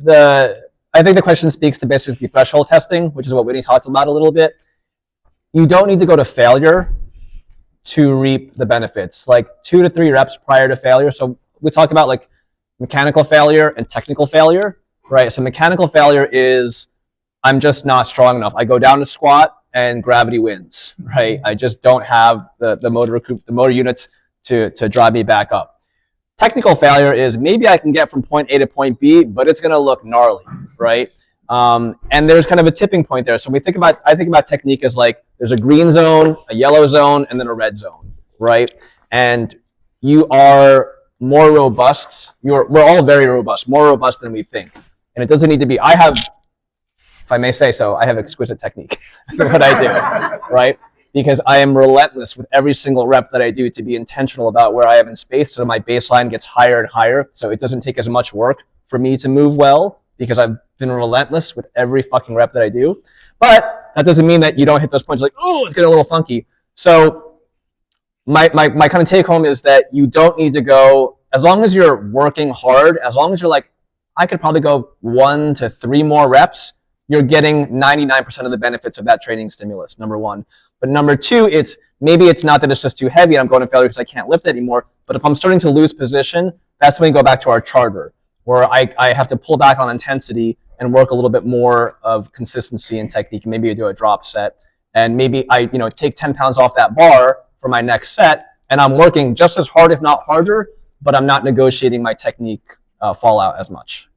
I think the question speaks to basically threshold testing, which is what Whitney talked about a little bit. You don't need to go to failure to reap the benefits, like 2 to 3 reps prior to failure. So we talk about like mechanical failure and technical failure, right? So mechanical failure is I'm just not strong enough. I go down to squat and gravity wins, right? I just don't have the motor units to drive me back up. Technical failure is maybe I can get from point A to point B, but it's going to look gnarly, right? And there's kind of a tipping point there. So I think about technique as like there's a green zone, a yellow zone, and then a red zone, right? And you are more robust. We're all very robust, more robust than we think. And it doesn't need to be. I have, if I may say so, I have exquisite technique in what I do, right? Because I am relentless with every single rep that I do to be intentional about where I am in space, so my baseline gets higher and higher, so it doesn't take as much work for me to move well, because I've been relentless with every fucking rep that I do. But that doesn't mean that you don't hit those points like, oh, it's getting a little funky. So my kind of take home is that you don't need to go, as long as you're working hard, as long as you're like, I could probably go 1 to 3 more reps, you're getting 99% of the benefits of that training stimulus, number one. But number two, maybe it's not that it's just too heavy and I'm going to failure because I can't lift it anymore. But if I'm starting to lose position, that's when we go back to our charter, where I have to pull back on intensity and work a little bit more of consistency and technique. Maybe I do a drop set, and maybe I take 10 pounds off that bar for my next set, and I'm working just as hard, if not harder, but I'm not negotiating my technique fallout as much.